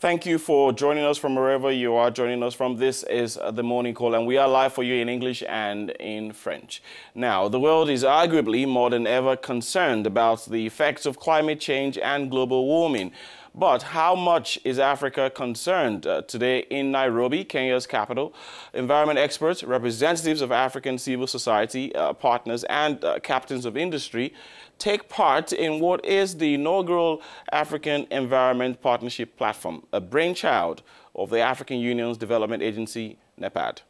Thank you for joining us from wherever you are joining us from. This is The Morning Call, and we are live for you in English and in French. Now, the world is arguably more than ever concerned about the effects of climate change and global warming. But how much is Africa concerned? Today in Nairobi, Kenya's capital, environment experts, representatives of African civil society, partners and captains of industry take part in what is the inaugural African Environment Partnership Platform, a brainchild of the African Union's development agency, NEPAD.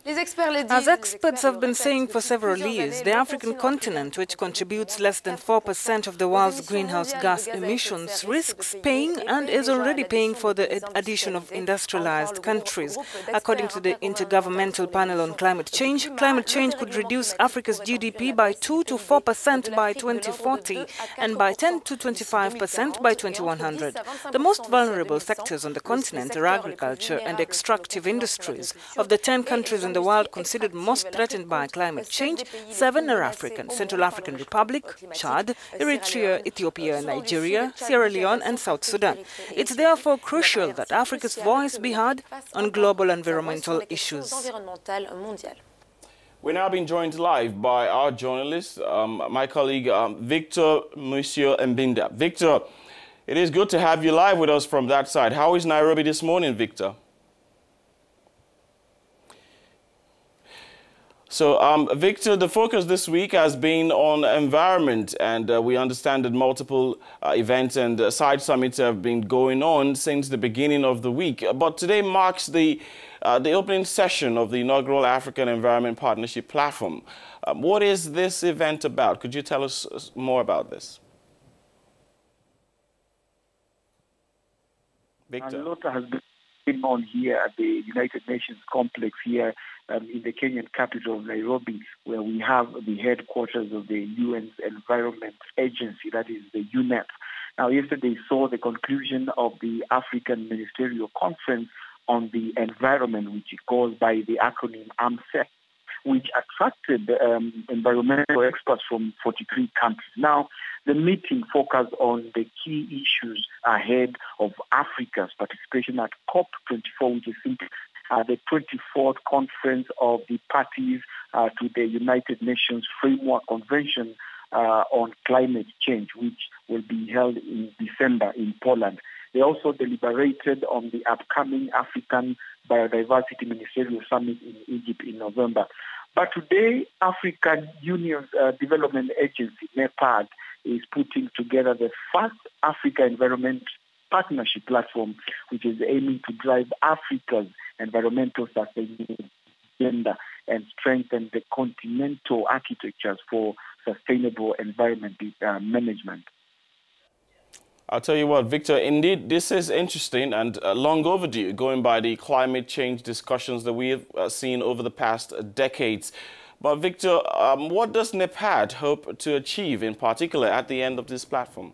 As experts have been saying for several years, the African continent, which contributes less than 4% of the world's greenhouse gas emissions, risks paying and is already paying for the addition of industrialized countries. According to the Intergovernmental Panel on Climate Change could reduce Africa's GDP by 2 to 4% by 2040 and by 10 to 25% by 2100. The most vulnerable sectors on the continent are agriculture and extractive industries. Of the 10 countries in the world considered most threatened by climate change, 7 are African: Central African Republic, Chad, Eritrea, Ethiopia, Nigeria, Sierra Leone and South Sudan. It's therefore crucial that Africa's voice be heard on global environmental issues. We're now being joined live by our journalist, my colleague Victor Monsieur Mbinda. Victor, it is good to have you live with us from that side. How is Nairobi this morning, Victor? So, Victor, the focus this week has been on environment, and we understand that multiple events and side summits have been going on since the beginning of the week. But today marks the opening session of the inaugural African Environment Partnership Platform. What is this event about? Could you tell us more about this? Victor. A lot has been on here at the United Nations complex here in the Kenyan capital of Nairobi, where we have the headquarters of the UN's Environment Agency, that is the UNEP. Now, yesterday saw the conclusion of the African Ministerial Conference on the Environment, which goes by the acronym AMSEC, which attracted environmental experts from 43 countries. Now, the meeting focused on the key issues ahead of Africa's participation at COP24, which is the 24th conference of the parties to the United Nations Framework Convention on Climate Change, which will be held in December in Poland. They also deliberated on the upcoming African Biodiversity Ministerial Summit in Egypt in November. But today, African Union's Development Agency, NEPAD, is putting together the first Africa Environment Partnership Platform, which is aiming to drive Africa's environmental sustainability agenda and strengthen the continental architectures for sustainable environment management. I'll tell you what, Victor, indeed, this is interesting and long overdue, going by the climate change discussions that we've seen over the past decades. But Victor, what does NEPAD hope to achieve in particular at the end of this platform?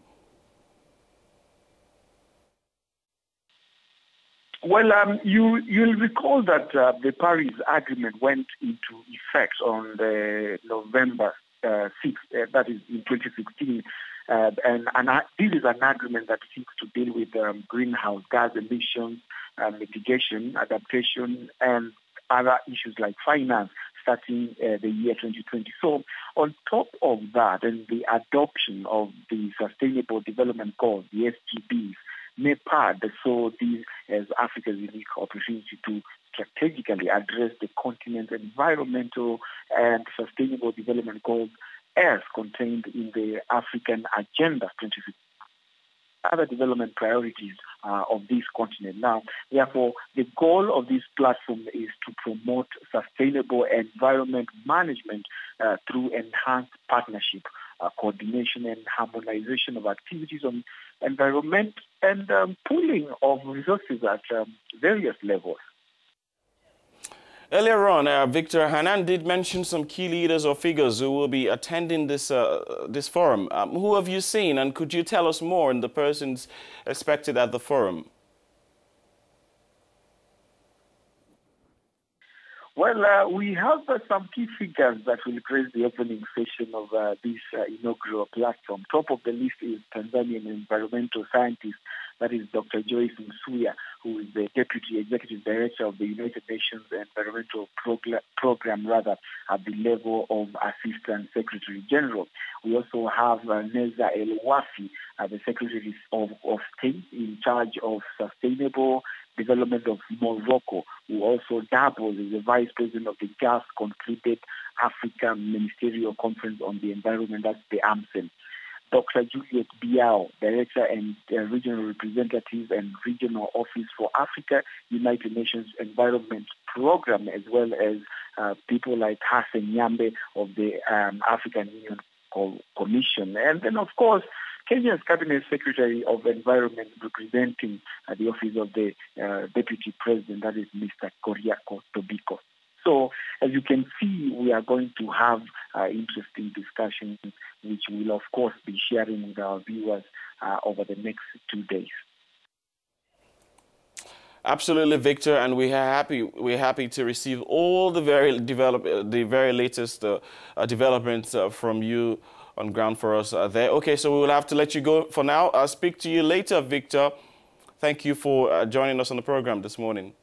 Well, you'll recall that the Paris Agreement went into effect on the November 6th, that is in 2016. And this is an agreement that seeks to deal with greenhouse gas emissions, mitigation, adaptation, and other issues like finance starting the year 2020. So on top of that and the adoption of the Sustainable Development Goals, the SDGs, NEPAD saw this as Africa's unique opportunity to strategically address the continent's environmental and sustainable development goals as contained in the African Agenda 2050. Other development priorities of this continent. Now, therefore, the goal of this platform is to promote sustainable environment management through enhanced partnership, coordination and harmonization of activities on environment and pooling of resources at various levels. Earlier on, Victor, Hanan did mention some key leaders or figures who will be attending this forum. Who have you seen, and could you tell us more on the persons expected at the forum? Well, we have some key figures that will grace the opening session of this inaugural platform. Top of the list is Tanzanian environmental scientist that is Dr. Joyce Msuya, who is the Deputy Executive Director of the United Nations Environmental Program, at the level of Assistant Secretary General. We also have Neza El-Wafi, the Secretary of State in charge of Sustainable Development of Morocco, who also doubles as the Vice President of the just concluded Africa Ministerial Conference on the Environment, that's the AMCEN. Dr. Juliet Biao, Director and Regional Representative and Regional Office for Africa, United Nations Environment Program, as well as people like Hassan Nyambe of the African Union Commission. And then, of course, Kenya's Cabinet Secretary of Environment representing the office of the Deputy President, that is Mr. Koriako Tobiko. So, as you can see, we are going to have interesting discussions, which we'll, of course, be sharing with our viewers over the next 2 days. Absolutely, Victor, and we're happy to receive all the very latest developments from you on ground for us there. Okay, so we will have to let you go for now. I'll speak to you later, Victor. Thank you for joining us on the program this morning.